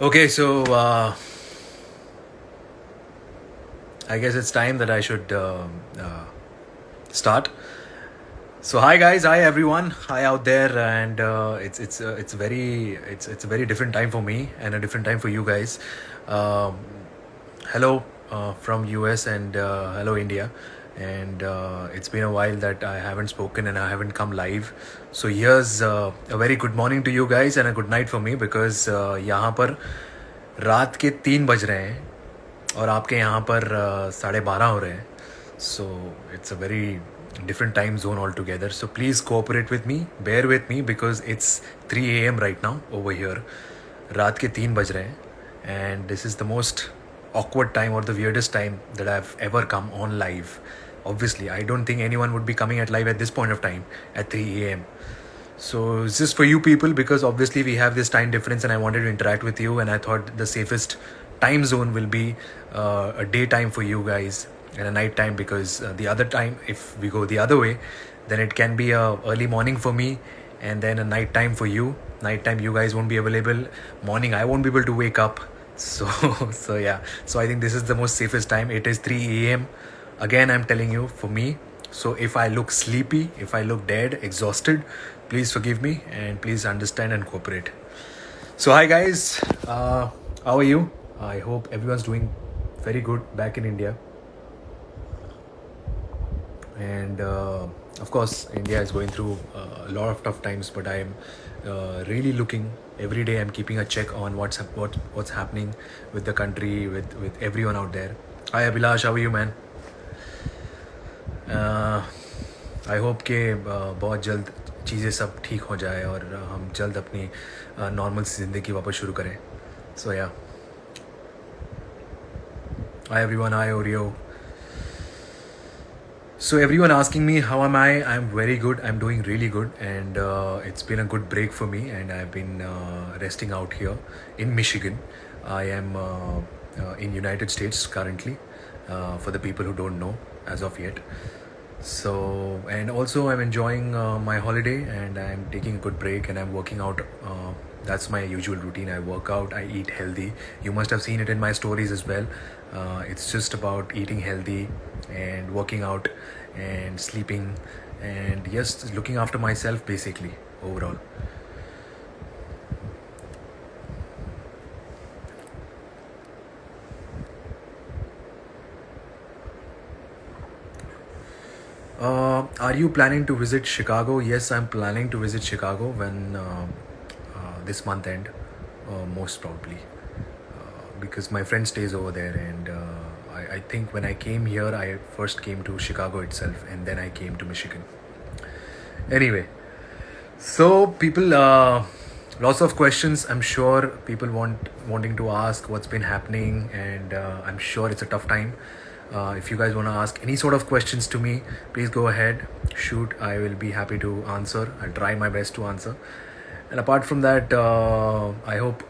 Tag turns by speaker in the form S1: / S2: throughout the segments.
S1: Okay, so I guess it's time that I should start. So hi guys, hi everyone, hi out there, and it's a very different time for me and a different time for you guys. Um, Hello from US and hello India, and it's been a while that I haven't spoken and I haven't come live. So here's a very good morning to you guys and a good night for me because यहाँ पर रात के 3 बज रहे हैं और आपके यहाँ पर 12:30 हो रहे हैं. So it's a very different time zone altogether. So please cooperate with me, bear with me because it's 3 a.m. right now over here. रात के 3 बज रहे हैं and this is the most awkward time or the weirdest time that I've ever come on live. Obviously, I don't think anyone would be coming at live at this point of time at 3 a.m. So it's just for you people because obviously we have this time difference and I wanted to interact with you and I thought the safest time zone will be a daytime for you guys and a night time because the other time if we go the other way then it can be a early morning for me and then a night time for you. Night time you guys won't be available. Morning I won't be able to wake up. So so yeah. So I think this is the most safest time. It is 3 a.m. Again I'm telling you for me. So if I look sleepy, if I look dead, exhausted, please forgive me and please understand and cooperate. So hi guys, how are you? I hope everyone's doing very good back in India. And of course India is going through a lot of tough times, but I am really looking every day. I'm keeping a check on what's happening with the country, with everyone out there. Hi Abhilash, how are you man? I hope कि बहुत जल्द चीज़ें सब ठीक हो जाए और हम जल्द अपनी नॉर्मल सी ज़िंदगी वापस शुरू करें. सो या hi everyone, hi Oreo. So everyone asking me how am I? I'm very good. I'm doing really good, and it's been a good break for me. And I've been resting out here in Michigan. I am in United States currently. For the people who don't know as of yet. So and also I'm enjoying my holiday and I'm taking a good break and I'm working out. That's my usual routine. I work out, I eat healthy. You must have seen it in my stories as well. It's just about eating healthy and working out and sleeping and yes, looking after myself basically overall. Are you planning to visit Chicago? Yes, I'm planning to visit Chicago when this month end, most probably, because my friend stays over there, and I think when I came here, I first came to Chicago itself, and then I came to Michigan. Anyway, so people, lots of questions. I'm sure people wanting to ask what's been happening, and I'm sure it's a tough time. If you guys want to ask any sort of questions to me, please go ahead, shoot. I will be happy to answer. I'll try my best to answer. And apart from that, I hope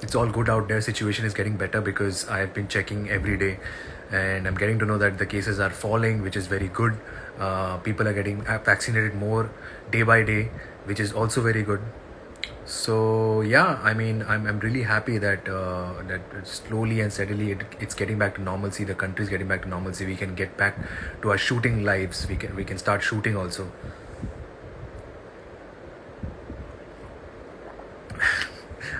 S1: it's all good out there. Situation is getting better because I have been checking every day and I'm getting to know that the cases are falling, which is very good. People are getting vaccinated more day by day, which is also very good. So yeah, I mean, I'm really happy that that slowly and steadily it's getting back to normalcy. The country is getting back to normalcy. We can get back to our shooting lives. We can start shooting also.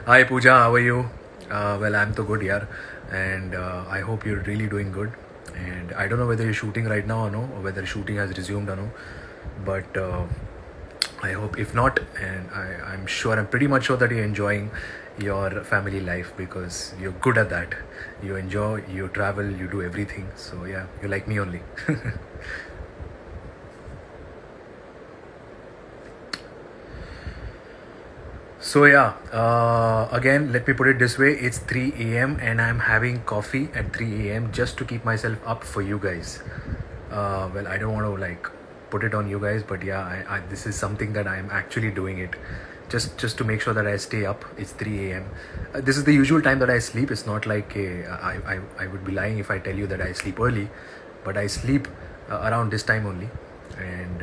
S1: Hi Pooja, how are you? Well, I'm so good, yaar, and I hope you're really doing good. And I don't know whether you're shooting right now or no, or whether shooting has resumed or no, but I hope if not, and I'm sure, I'm pretty much sure that you're enjoying your family life because you're good at that. You enjoy, you travel, you do everything. So yeah, you're like me only. So yeah, again, let me put it this way. It's 3 a.m. and I'm having coffee at 3 a.m. just to keep myself up for you guys. Well, I don't want to like put it on you guys, but yeah, this is something that I'm actually doing it just to make sure that I stay up. It's 3 a.m. This is the usual time that I sleep. It's not like I would be lying if I tell you that I sleep early, but I sleep around this time only. And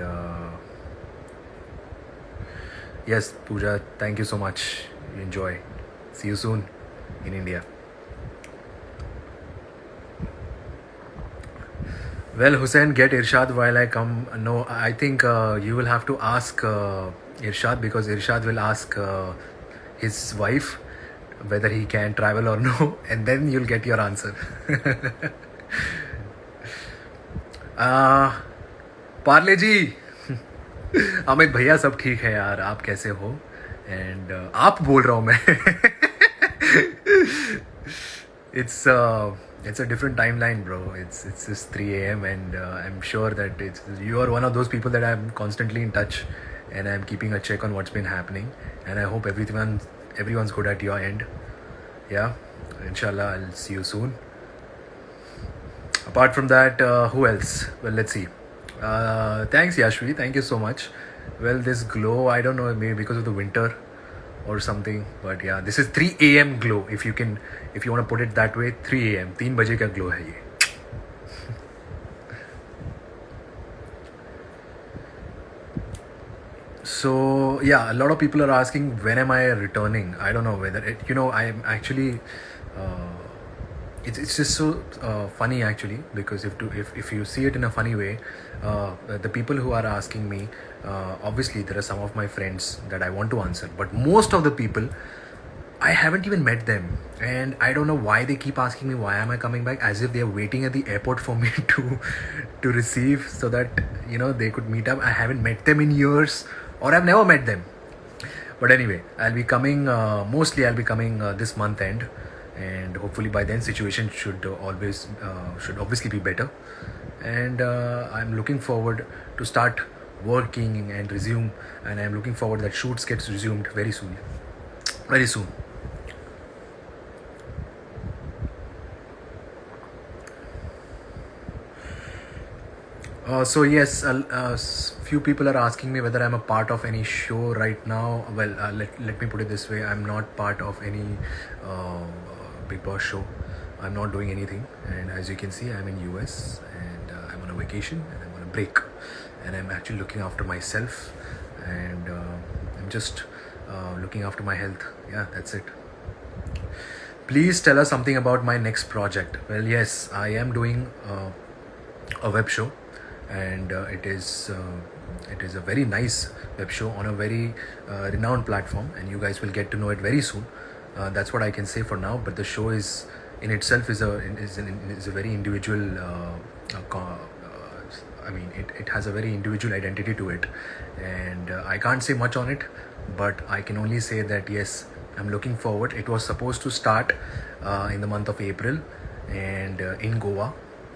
S1: yes, Pooja, thank you so much. Enjoy. See you soon in India. Well, Hussein, get Irshad while I come. No, I think you will have to ask Irshad, because Irshad will ask his wife whether he can travel or no, and then you'll get your answer. Parle G, Amit भैया सब ठीक है यार, आप कैसे हो? And आप बोल रहा हूँ मैं. It's a different timeline, bro. It's just 3 a.m. and I'm sure that you are one of those people that I'm constantly in touch, and I'm keeping a check on what's been happening, and I hope everyone's good at your end. Yeah, inshallah, I'll see you soon. Apart from that, who else? Well, let's see. Thanks, Yashvi. Thank you so much. Well, this glow, I don't know, maybe because of the winter or something, but yeah, this is 3 a.m. glow. If you want to put it that way, 3 a.m. 3 बजे का glow है ये. So yeah, a lot of people are asking when am I returning. I don't know whether I'm actually. It's just so funny actually, because if you see it in a funny way, the people who are asking me, obviously there are some of my friends that I want to answer, but most of the people I haven't even met them, and I don't know why they keep asking me why am I coming back, as if they are waiting at the airport for me to receive, so that they could meet up. I haven't met them in years, or I've never met them. But anyway, I'll be coming. Mostly, I'll be coming this month end, and hopefully by then situation should obviously be better, and I'm looking forward to start working and resume, and I'm looking forward that shoots gets resumed very soon. So yes, few people are asking me whether I'm a part of any show right now. Well, let me put it this way: I'm not part of any Big Boss show. I'm not doing anything, and as you can see, I'm in US, and I'm on a vacation, and I'm on a break, and I'm actually looking after myself, and I'm just looking after my health. Yeah, that's it. Please tell us something about my next project. Well, yes, I am doing a web show, and it is a very nice web show on a very renowned platform, and you guys will get to know it very soon. That's what I can say for now. But the show is in itself is a very individual. I mean, it has a very individual identity to it, and I can't say much on it, but I can only say that yes, I'm looking forward. It was supposed to start in the month of April, and in Goa,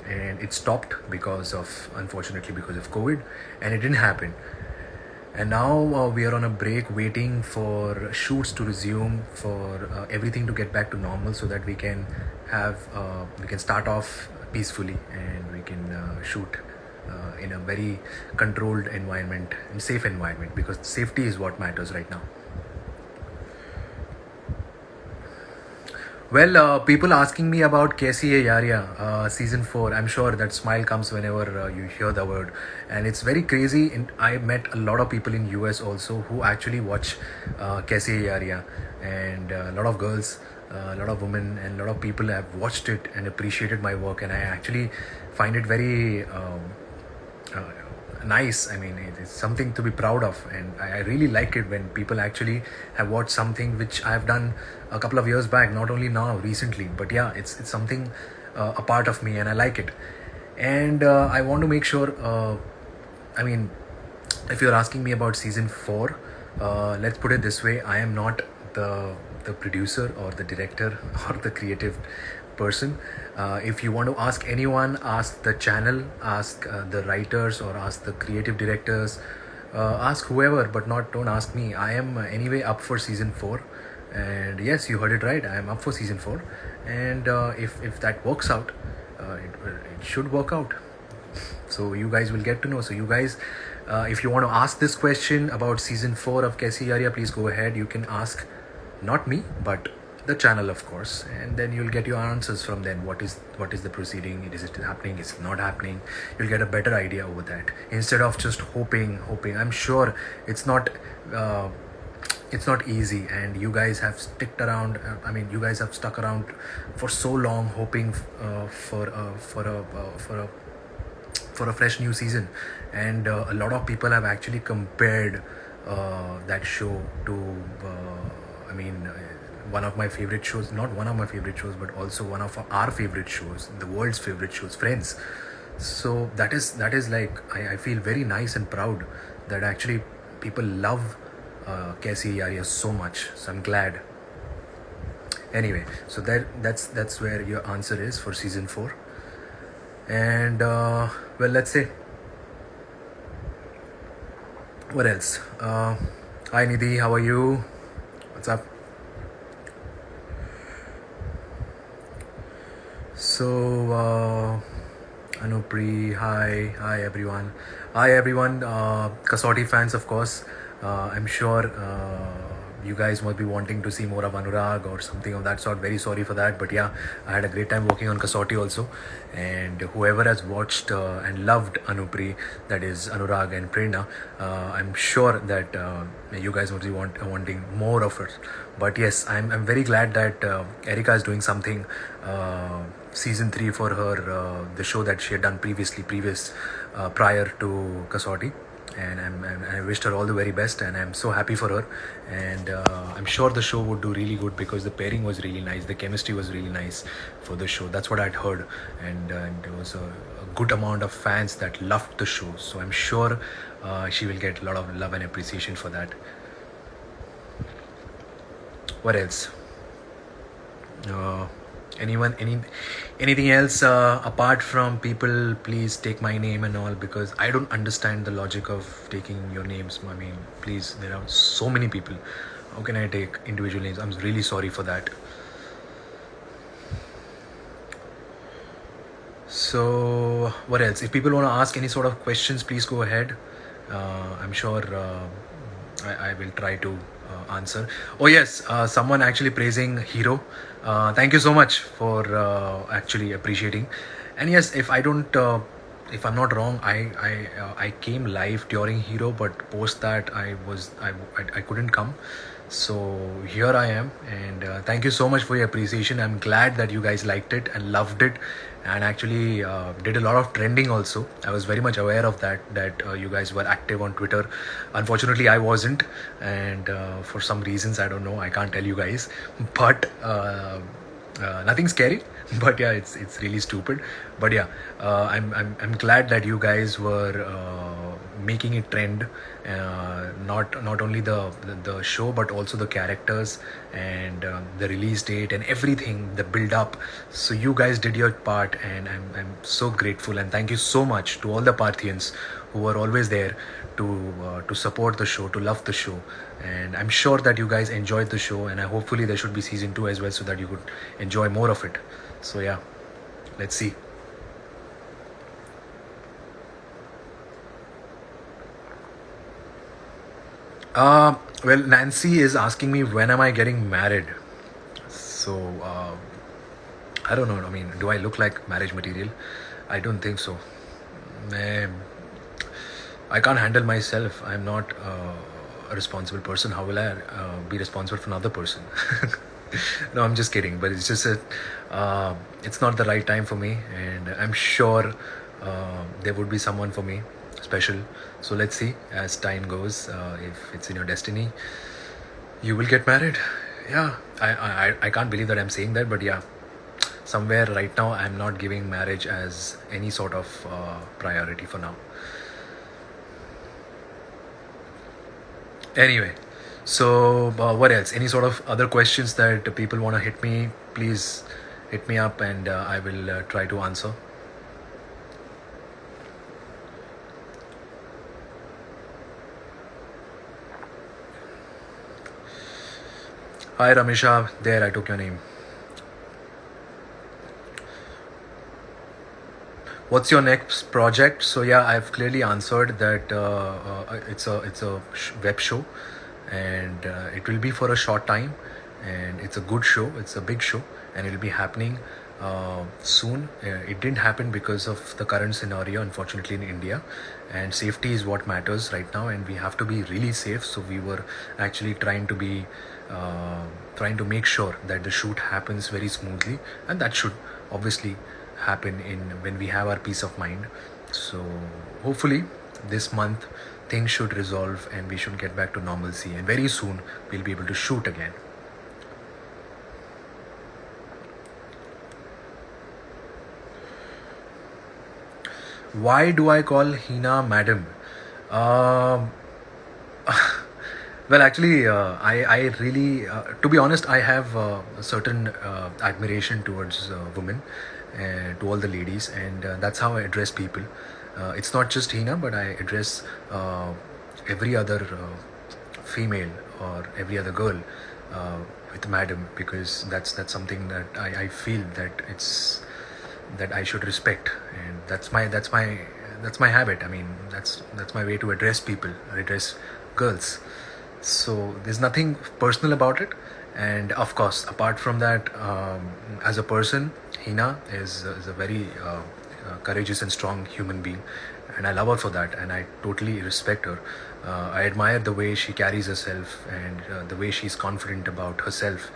S1: and it stopped unfortunately because of COVID, and it didn't happen. And now we are on a break, waiting for shoots to resume, for everything to get back to normal, so that we can start off peacefully, and we can shoot in a very controlled environment and safe environment, because safety is what matters right now. Well, people asking me about Kaisi Hai Yaariyan season 4. I'm sure that smile comes whenever you hear the word, and it's very crazy. And I met a lot of people in US also who actually watch Kaisi Hai Yaariyan, and a lot of girls, a lot of women, and a lot of people have watched it and appreciated my work, and I actually find it very nice. I mean, it's something to be proud of, and I really like it when people actually have watched something which I've done a couple of years back, not only now recently, but yeah, it's something a part of me, and I like it. And I want to make sure, I mean, if you're asking me about season 4, let's put it this way: I am not the producer or the director or the creative person. If you want to ask anyone, ask the channel, ask the writers, or ask the creative directors, ask whoever, but don't ask me. I am anyway up for season 4, and yes, you heard it right, I am up for season 4, and if that works out, it should work out, so you guys will get to know. So you guys If you want to ask this question about season 4 of Kaisi Yaariyan, please go ahead. You can ask not me, but the channel, of course, and then you'll get your answers from then. What is the proceeding? Is it happening? Is it not happening? You'll get a better idea over that instead of just hoping. I'm sure it's not. It's not easy, and you guys have sticked around. You guys have stuck around for so long, hoping for a fresh new season, and a lot of people have actually compared that show to. I mean. One of my favorite shows, not one of my favorite shows, but also one of our favorite shows, the world's favorite shows, Friends. So that is like I feel very nice and proud that actually people love Kaisi Yaariyan so much. So I'm glad. Anyway, so that's where your answer is for season 4. And well, let's say what else. Hi Nidhi, how are you? What's up? So, Anupri, hi everyone, Kasauti fans, of course. I'm sure you guys must be wanting to see more of Anurag or something of that sort. Very sorry for that, but yeah, I had a great time working on Kasauti also. And whoever has watched and loved Anupri, that is Anurag and Prerna, I'm sure that you guys must be wanting more of it. But yes, I'm very glad that Erica is doing something season 3 for her, the show that she had done prior to Kasauti. And I wished her all the very best, and I'm so happy for her. And I'm sure the show would do really good because the pairing was really nice, the chemistry was really nice for the show. That's what I'd heard, and there was a good amount of fans that loved the show. So I'm sure she will get a lot of love and appreciation for that. What else? Anything else apart from people please take my name and all, because I don't understand the logic of taking your names. I mean, please, there are so many people. How can I take individual names? I'm really sorry for that. So what else? If people want to ask any sort of questions, please go ahead. I'm sure I will try to answer. Oh yes, someone actually praising Hero. Thank you so much for actually appreciating. And yes, if I'm not wrong, I came live during Hero, but post that I couldn't come. So here I am, and thank you so much for your appreciation. I'm glad that you guys liked it and loved it, and actually did a lot of trending also. I was very much aware of that you guys were active on Twitter. Unfortunately, I wasn't, and for some reasons I don't know, I can't tell you guys, but nothing scary. But yeah, it's really stupid. But yeah, I'm glad that you guys were making it trend. Not only the show, but also the characters and the release date and everything, the build up. So you guys did your part, and I'm so grateful, and thank you so much to all the Parthians who were always there to support the show, to love the show. And I'm sure that you guys enjoyed the show, and hopefully there should be season 2 as well, so that you could enjoy more of it. So yeah, let's see. Well, Nancy is asking me when am I getting married. So I don't know. I mean, do I look like marriage material? I don't think so. I can't handle myself. I'm not a responsible person. How will I be responsible for another person? No, I'm just kidding. But it's just that it's not the right time for me, and I'm sure there would be someone for me special. So let's see as time goes. If it's in your destiny, you will get married. Yeah, I can't believe that I'm saying that, but yeah, somewhere right now I'm not giving marriage as any sort of priority for now. Anyway, so what else? Any sort of other questions that people want to hit me? Please hit me up, and I will try to answer. Hi Ramesha, there I took your name. What's your next project? So yeah, I've clearly answered that it's a web show, and it will be for a short time, and it's a good show. It's a big show, and it'll be happening soon. It didn't happen because of the current scenario, unfortunately, in India, and safety is what matters right now, and we have to be really safe. So we were actually trying to make sure that the shoot happens very smoothly, and that should obviously happen in when we have our peace of mind. So hopefully this month things should resolve and we should get back to normalcy, and very soon we'll be able to shoot again. Why do I call Hina madam? Um Well, actually, I really, to be honest, I have a certain admiration towards women and to all the ladies, and that's how I address people. It's not just Hina, but I address every other female or every other girl with madam, because that's something that I feel that it's that I should respect, and that's my habit. I mean, that's my way to address people, address girls. So there's nothing personal about it, and of course, apart from that, as a person, Hina is a very courageous and strong human being, and I love her for that, and I totally respect her. I admire the way she carries herself, and the way she's confident about herself.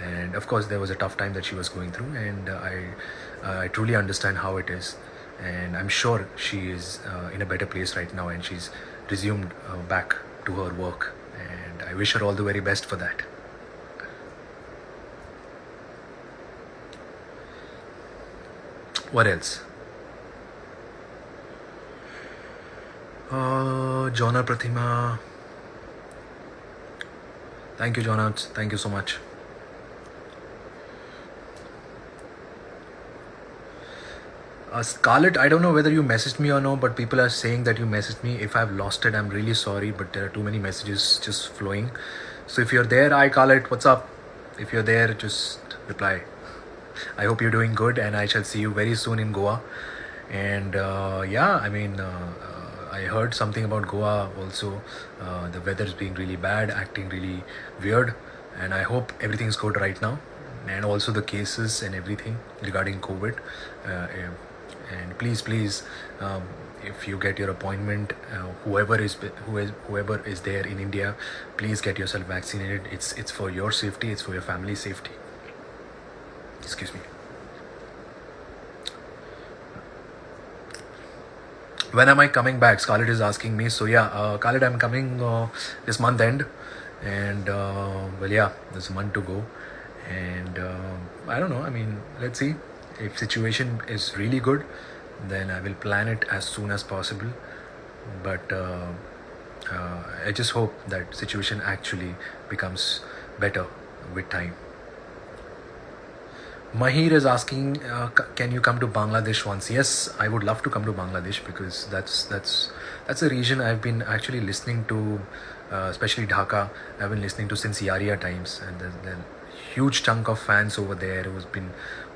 S1: And of course, there was a tough time that she was going through, and I truly understand how it is. And I'm sure she is in a better place right now, and she's resumed back to her work. And I wish her all the very best for that. What else? Jonna Pratima. Thank you, Jonna. Thank you so much. Scarlett, I don't know whether you messaged me or no, but people are saying that you messaged me. If I've lost it, I'm really sorry, but there are too many messages just flowing. So if you're there, hi Scarlett, what's up? If you're there, just reply. I hope you're doing good, and I shall see you very soon in Goa. And yeah, I mean, I heard something about Goa also. The weather's being really bad, acting really weird, and I hope everything's good right now. And also the cases and everything regarding COVID. And please, if you get your appointment, whoever is there in India, please get yourself vaccinated. It's for your safety, it's for your family's safety. Excuse me. When am I coming back? Scarlett is asking me. So yeah, Scarlett, I'm coming this month end, and well, yeah, there's a month to go, and I don't know. I mean, let's see. If situation is really good, then I will plan it as soon as possible. But I just hope that situation actually becomes better with time. Mahir is asking, can you come to Bangladesh once? Yes, I would love to come to Bangladesh, because that's a region I've been actually listening to, especially Dhaka. I've been listening to since Yaria times, and there's a huge chunk of fans over there who's been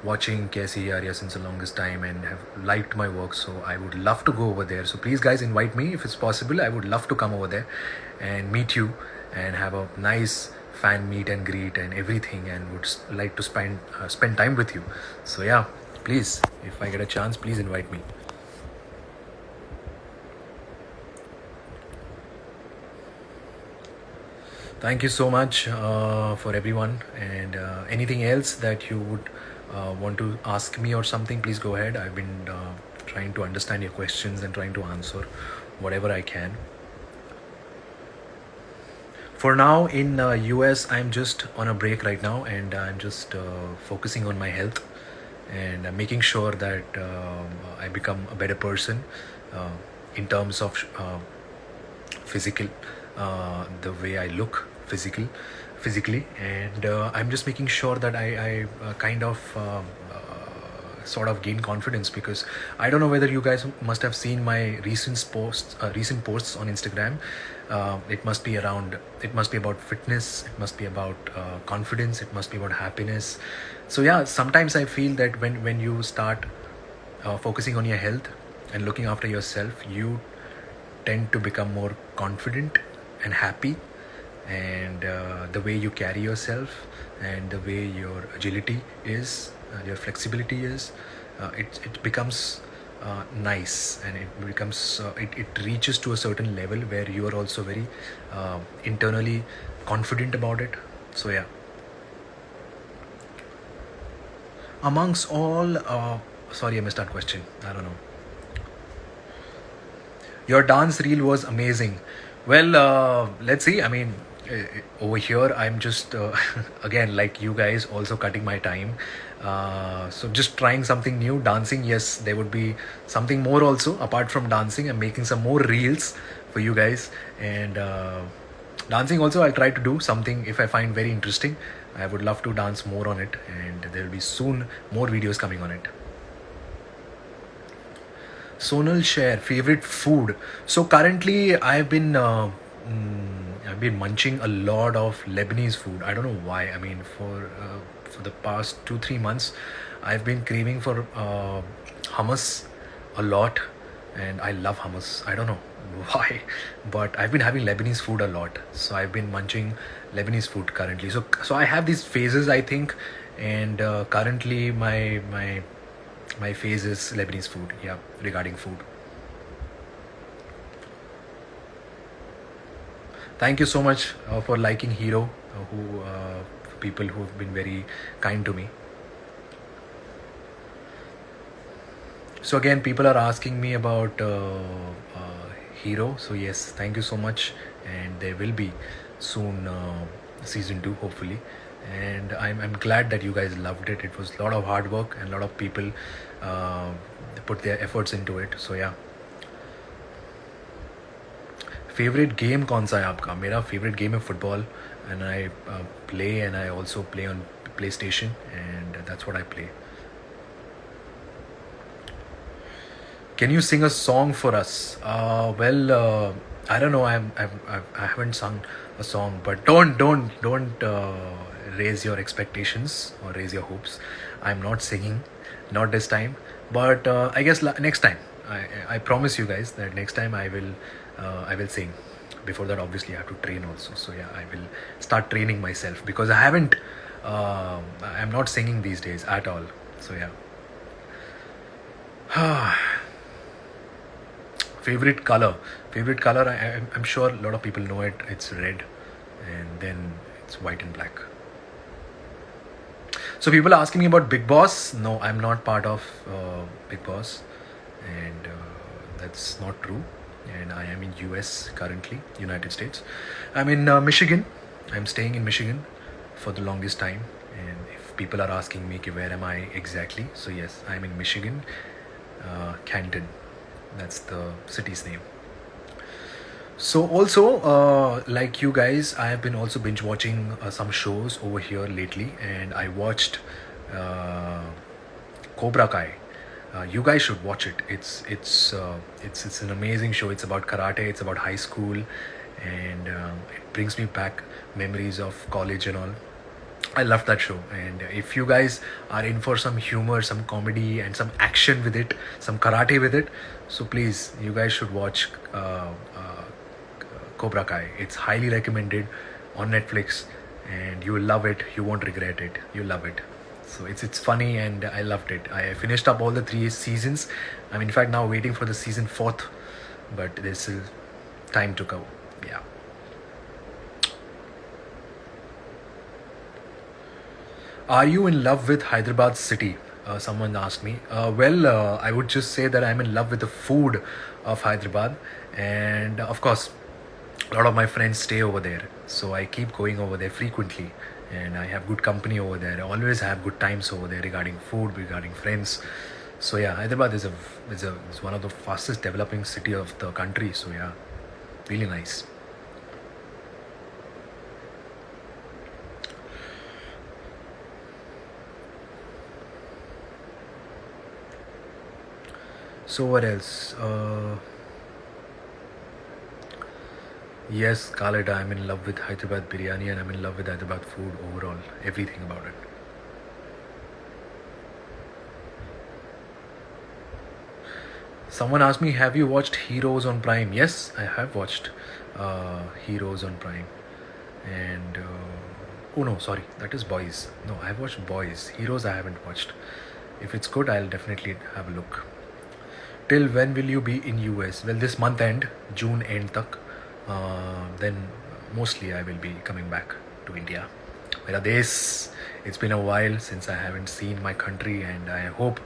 S1: watching KC Yaria since the longest time and have liked my work. So I would love to go over there. So please, guys, invite me if it's possible. I would love to come over there and meet you and have a nice fan meet and greet and everything, and would like to spend time with you. So yeah, please, if I get a chance, please invite me. Thank you so much for everyone, and anything else that you would want to ask me or something, please go ahead. I've been trying to understand your questions and trying to answer whatever I can. For now, in US, I'm just on a break right now, and I'm just focusing on my health, and making sure that I become a better person uh, in terms of physical, the way I look physically, and I'm just making sure that I kind of sort of gain confidence, because I don't know whether you guys must have seen my recent posts on Instagram. It must be about fitness, it must be about confidence, it must be about happiness. So yeah, sometimes I feel that when you start focusing on your health and looking after yourself, you tend to become more confident and happy. And the way you carry yourself and the way your agility is, your flexibility is, it becomes nice, and it reaches to a certain level where you are also very internally confident about it. So yeah, amongst all sorry, I missed that question. I don't know. Your dance reel was amazing. Well, let's see. I mean, over here, I'm just, again, like you guys, also cutting my time. So just trying something new. Dancing, yes, there would be something more also. Apart from dancing, I'm making some more reels for you guys. And dancing also, I'll try to do something if I find very interesting. I would love to dance more on it. And there will be soon more videos coming on it. Sonal share favorite food. So currently, I've been munching a lot of Lebanese food. I don't know why. I mean, for the past 2 3 months, I've been craving for hummus a lot, and I love hummus. I don't know why, but I've been having Lebanese food a lot. So I've been munching Lebanese food currently. So I have these phases, I think, and currently my phase is Lebanese food. Yeah, regarding food. Thank you so much for liking Hero, who people who have been very kind to me. So again, people are asking me about Hero. So yes, thank you so much, and there will be soon season 2, hopefully. And I'm glad that you guys loved it. It was a lot of hard work, and a lot of people uh, put their efforts into it. So yeah. Favourite game कौन सा है आपका? मेरा favourite game है football, and I play, and I also play on play station, and that's what I play. Can you sing a song for us? I don't know. I haven't sung a song, but don't raise your expectations or raise your hopes. I'm not singing, not this time. But I guess next time, I promise you guys that next time I will sing. Before that, obviously, I have to train also. So yeah, I will start training myself because I haven't. I'm not singing these days at all. So yeah. Favorite color, I'm sure a lot of people know it. It's red, and then it's white and black. So people are asking me about Big Boss. No, I'm not part of Big Boss, and that's not true. And I am in US currently, United States. I'm in Michigan. I'm staying in Michigan for the longest time. And if people are asking me, "Ki, where am I exactly?" So yes, I'm in Michigan, Canton. That's the city's name. So also, like you guys, I have been also binge watching some shows over here lately, and I watched uh, Cobra Kai. You guys should watch it. It's an amazing show. It's about karate. It's about high school, and it brings me back memories of college and all. I love that show. And if you guys are in for some humor, some comedy, and some action with it, some karate with it, so please, you guys should watch Cobra Kai. It's highly recommended on Netflix, and you will love it. You won't regret it. You love it. So it's funny, and I loved it. I finished up all the 3 seasons. I'm in fact now waiting for the season fourth, but there's still time to go. Yeah. Are you in love with Hyderabad city? Someone asked me. I would just say that I'm in love with the food of Hyderabad, and of course, a lot of my friends stay over there, so I keep going over there frequently, and I have good company over there. I always have good times over there regarding food, regarding friends. So yeah, Hyderabad is one of the fastest developing city of the country. So yeah, really nice. So what else? Yes, Khalid, I'm in love with Hyderabad biryani, and I'm in love with Hyderabad food overall. Everything about it. Someone asked me, have you watched Heroes on Prime? Yes, I have watched Heroes on Prime. And oh no, sorry, that is Boys. No, I've watched Boys. Heroes I haven't watched. If it's good, I'll definitely have a look. Till when will you be in US? Well, this month end, June end tak. Then mostly I will be coming back to India. Mera desh, it's been a while since I haven't seen my country, and I hope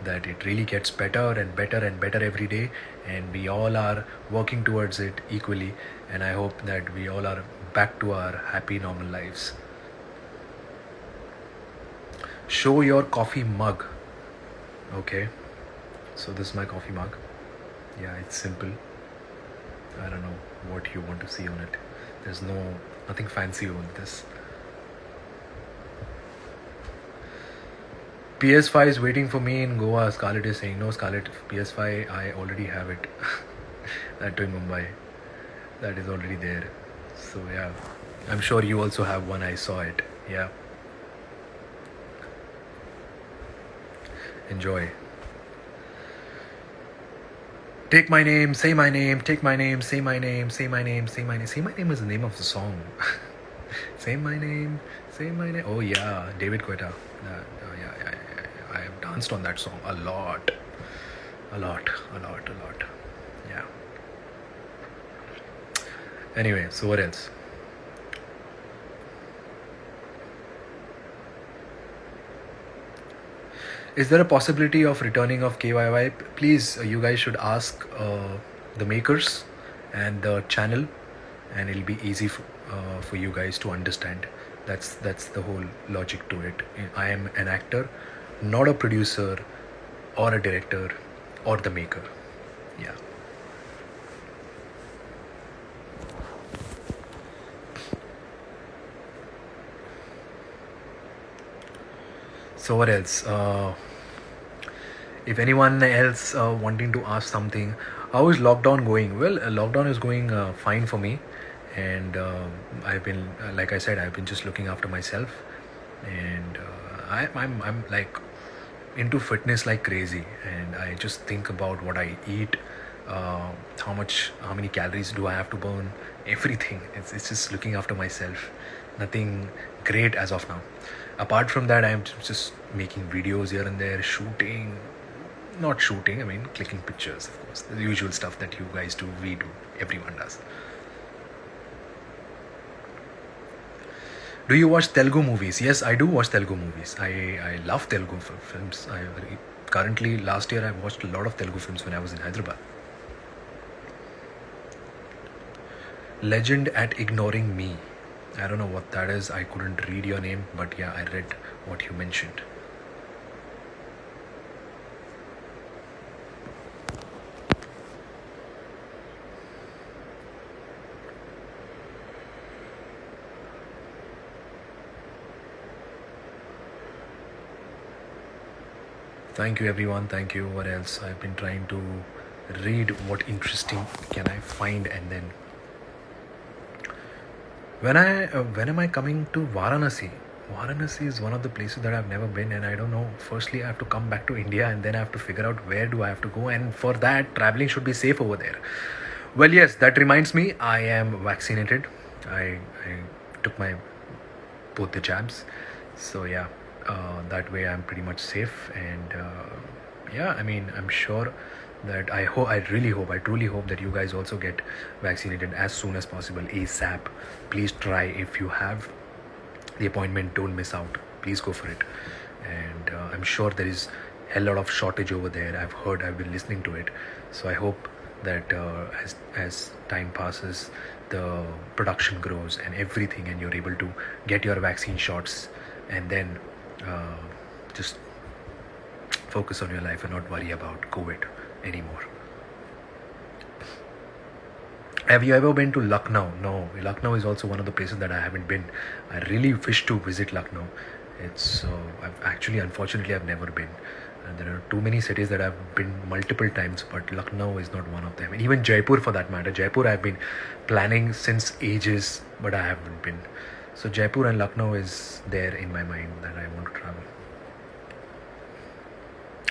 S1: that it really gets better and better and better every day, and we all are working towards it equally, and I hope that we all are back to our happy normal lives. Show your coffee mug. Okay, so this is my coffee mug. Yeah, it's simple. I don't know what you want to see on it. There's nothing fancy on this. PS5 is waiting for me in Goa. Scarlett is saying, no, Scarlett, PS5, I already have it. That too in Mumbai. That is already there. So yeah, I'm sure you also have one. I saw it. Yeah. Enjoy. Take my name, say my name, take my name, say my name, say my name, say my name. Say my name is the name of the song. Say my name, say my name. Oh yeah, David Guetta. Yeah. I have danced on that song a lot. Yeah. Anyway, so what else? Is there a possibility of returning of KYY? Please, you guys should ask the makers and the channel, and it'll be easy for you guys to understand. That's the whole logic to it. I am an actor, not a producer or a director or the maker. Yeah. So what else? If anyone else wanting to ask something, how is lockdown going? Well, lockdown is going fine for me, and I've been, like I said, I've been just looking after myself, and I'm like into fitness like crazy, and I just think about what I eat, how many calories do I have to burn, everything. It's just looking after myself. Nothing great as of now. Apart from that, I'm just making videos here and there, shooting. Not shooting, I mean clicking pictures, of course. The usual stuff that you guys do, we do, everyone does. Do you watch Telugu movies? Yes, I do watch Telugu movies. I love Telugu films. Currently, last year, I watched a lot of Telugu films when I was in Hyderabad. Legend at ignoring me. I don't know what that is. I couldn't read your name, but yeah, I read what you mentioned. Thank you, everyone. Thank you. What else? I've been trying to read what interesting can I find, and then when am I coming to Varanasi? Varanasi is one of the places that I've never been, and I don't know. Firstly, I have to come back to India, and then I have to figure out where do I have to go, and for that, traveling should be safe over there. Well, yes, that reminds me, I am vaccinated. I took my both the jabs, so yeah, that way I'm pretty much safe, and yeah, I mean, I'm sure that I truly hope that you guys also get vaccinated as soon as possible, ASAP. Please try. If you have the appointment, don't miss out. Please go for it. And I'm sure there is a lot of shortage over there. I've been listening to it, so I hope that as time passes, the production grows and everything, and you're able to get your vaccine shots, and then just focus on your life and not worry about COVID anymore. Have you ever been to Lucknow? No, Lucknow is also one of the places that I haven't been. I really wish to visit Lucknow. Unfortunately, I've never been. And there are too many cities that I've been multiple times, but Lucknow is not one of them. And even Jaipur, for that matter. Jaipur, I've been planning since ages, but I haven't been. So Jaipur and Lucknow is there in my mind that I want to travel.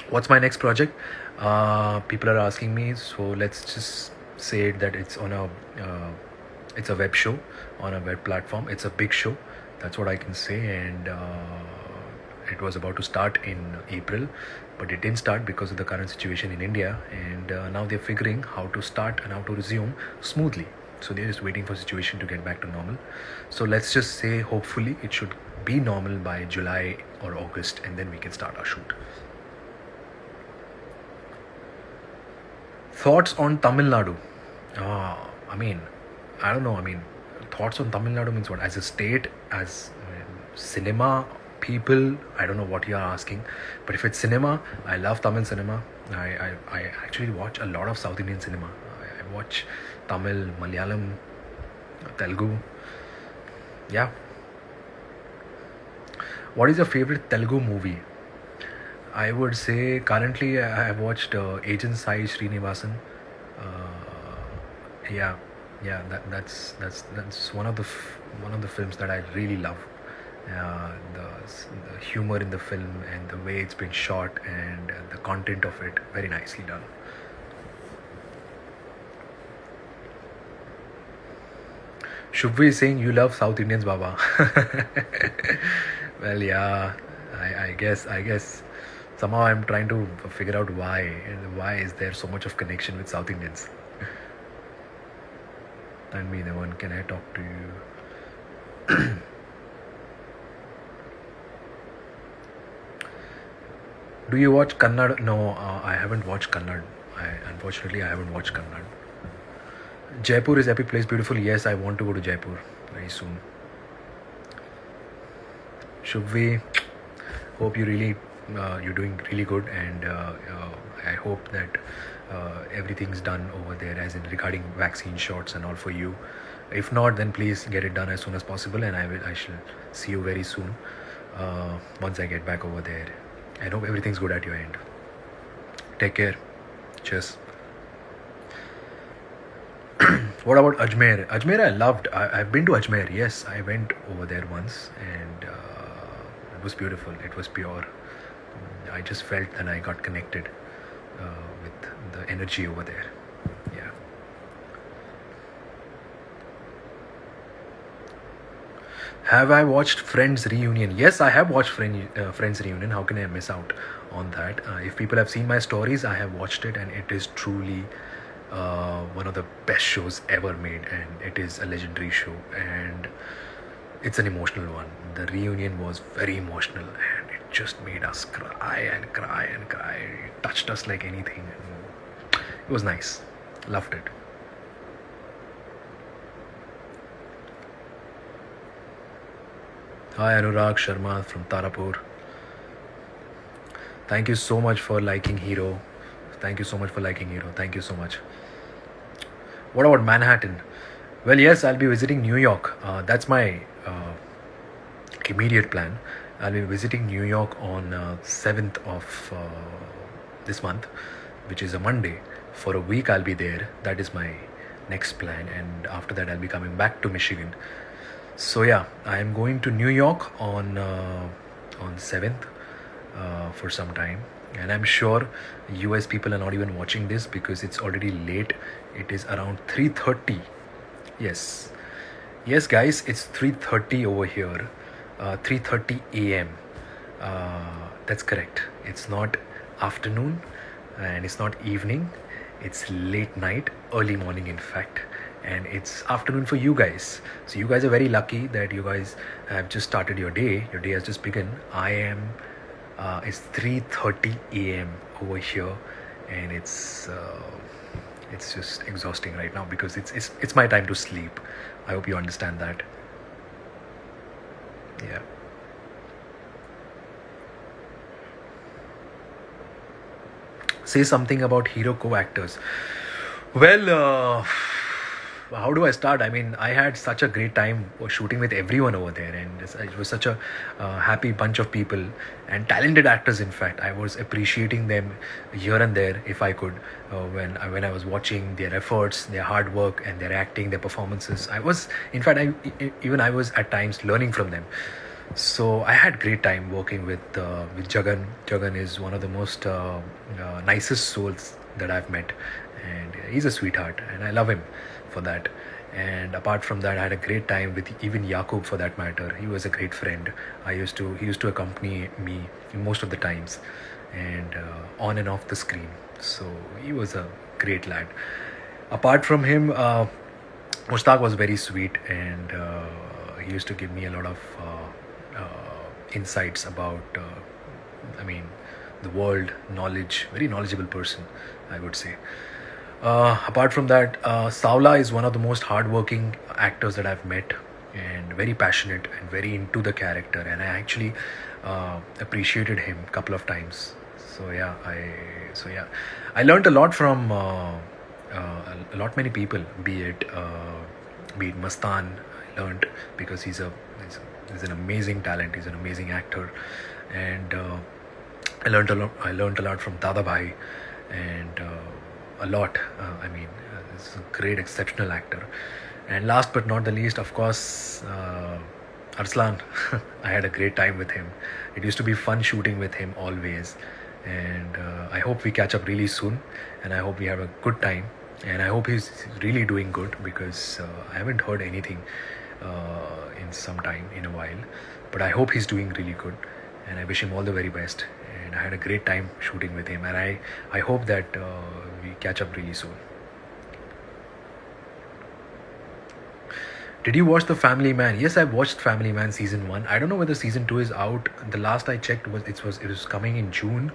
S1: What's my next project? People are asking me, so let's just say that it's a web show on a web platform. It's a big show. That's what I can say. And it was about to start in April, but it didn't start because of the current situation in India. And now they're figuring how to start and how to resume smoothly. So they're just waiting for situation to get back to normal. So let's just say, hopefully, it should be normal by July or August, and then we can start our shoot. Thoughts on Tamil Nadu? I mean, I don't know. I mean, thoughts on Tamil Nadu means what? As a state, as cinema people, I don't know what you are asking. But if it's cinema, I love Tamil cinema. I actually watch a lot of South Indian cinema. I watch Tamil, Malayalam, Telugu. Yeah. What is your favorite Telugu movie? I would say currently I have watched Agent Sai Srinivasan. Yeah, yeah, that's one of the films that I really love. The humor in the film and the way it's been shot and the content of it, very nicely done. Shubhi is saying you love South Indians, Baba. Well, yeah, I guess somehow I'm trying to figure out why and why is there so much of connection with South Indians. And me, the one, can I talk to you? Do you watch Kannad? No, I haven't watched Kannad. Unfortunately, I haven't watched Kannad. Jaipur is epic place, beautiful. Yes, I want to go to Jaipur very soon. Shubhi, hope you're doing really good, and I hope that everything's done over there, as in regarding vaccine shots and all for you. If not, then please get it done as soon as possible, and I shall see you very soon once I get back over there. I hope everything's good at your end. Take care. Cheers. What about Ajmer? Ajmer, I loved. I've been to Ajmer. Yes, I went over there once, and it was beautiful. It was pure. I just felt that I got connected with the energy over there. Yeah. Have I watched Friends Reunion? Yes, I have watched Friends Reunion. How can I miss out on that? If people have seen my stories, I have watched it, and it is truly one of the best shows ever made, and it is a legendary show, and it's an emotional one. The reunion was very emotional, and it just made us cry and cry and cry. It touched us like anything. And it was nice. Loved it. Hi, Anurag Sharma from Tarapur. Thank you so much for liking Hero. Thank you so much for liking Hero. Thank you so much. What about Manhattan? Well, yes, I'll be visiting New York. That's my immediate plan. I'll be visiting New York on 7th of this month, which is a Monday. For a week, I'll be there. That is my next plan. And after that, I'll be coming back to Michigan. So yeah, I am going to New York on 7th for some time, and I'm sure US people are not even watching this because it's already late. It is around 3:30. Yes, yes, guys, it's 3:30 over here. 3:30 a.m. That's correct. It's not afternoon, and it's not evening. It's late night, early morning, in fact. And it's afternoon for you guys. So you guys are very lucky that you guys have just started your day. Your day has just begun. I am. It's 3:30 a.m. over here, and it's just exhausting right now because it's my time to sleep. I hope you understand that. Yeah. Say something about hero co-actors. Well, how do I start? I mean, I had such a great time shooting with everyone over there, and it was such a happy bunch of people and talented actors. In fact, I was appreciating them here and there if I could when I was watching their efforts, their hard work, and their acting, their performances. I was, in fact, I was at times learning from them. So I had great time working with Jagan. Jagan is one of the most nicest souls that I've met, and he's a sweetheart, and I love him for that. And apart from that, I had a great time with even Yakub for that matter. He was a great friend. He used to accompany me most of the times, and on and off the screen. So he was a great lad. Apart from him, Mushtaq was very sweet, and he used to give me a lot of insights about, I mean, the world, knowledge. Very knowledgeable person, I would say. Apart from that, Savla is one of the most hardworking actors that I've met, and very passionate and very into the character. And I actually appreciated him a couple of times. So yeah, I learned a lot from a lot many people. Be it Mastan, I learned because he's an amazing talent. He's an amazing actor, and I learned a lot. I learned a lot from Dada Bhai, and a lot. He's a great, exceptional actor. And last but not the least, of course, Arslan. I had a great time with him. It used to be fun shooting with him always, and I hope we catch up really soon. And I hope we have a good time. And I hope he's really doing good because I haven't heard anything in some time, in a while. But I hope he's doing really good, and I wish him all the very best. And I had a great time shooting with him, and I hope that we catch up really soon. Did you watch The Family Man? Yes, I watched Family Man season 1. I don't know whether season 2 is out. The last I checked it was coming in June,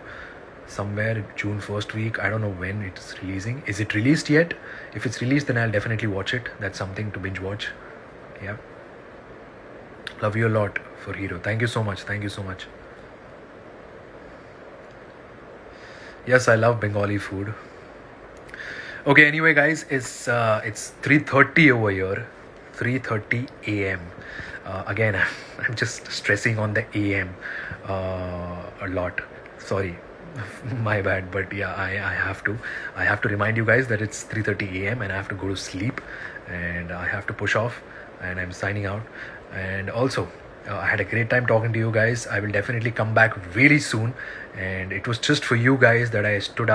S1: somewhere June first week. I don't know when it's releasing. Is it released yet? If it's released, then I'll definitely watch it. That's something to binge watch. Yeah. Love you a lot for Hero. Thank you so much. Thank you so much. Yes, I love Bengali food. Okay, anyway, guys, it's 3:30 over here. 3:30 a.m. Again, I'm just stressing on the a.m. A lot. Sorry, my bad. But yeah, I have to remind you guys that it's 3:30 a.m. and I have to go to sleep, and I have to push off, and I'm signing out. And also, I had a great time talking to you guys. I will definitely come back really soon. And it was just for you guys that I stood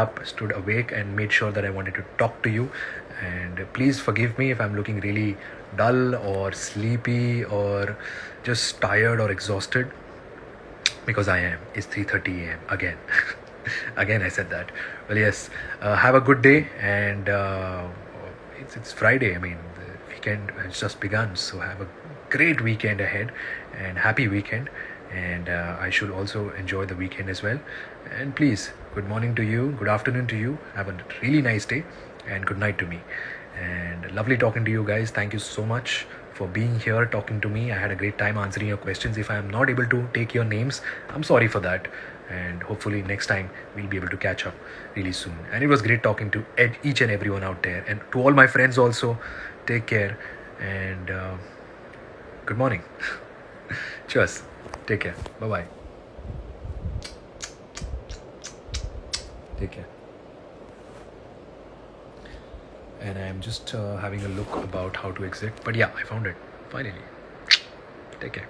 S1: awake, and made sure that I wanted to talk to you. And please forgive me if I'm looking really dull or sleepy or just tired or exhausted, because I am. It's 3:30 a.m. again. Again, I said that. Well, yes. Have a good day, and it's Friday. I mean, the weekend has just begun, so have a great weekend ahead, and happy weekend. And I should also enjoy the weekend as well. And please, good morning to you, good afternoon to you. Have a really nice day, and good night to me. And lovely talking to you guys. Thank you so much for being here talking to me. I had a great time answering your questions. If I am not able to take your names, I'm sorry for that. And hopefully next time we'll be able to catch up really soon. And it was great talking to each and everyone out there, and to all my friends also. Take care, and good morning. Cheers. Take care. Bye bye. Take care. And I'm just having a look about how to exit. But yeah, I found it finally. Take care.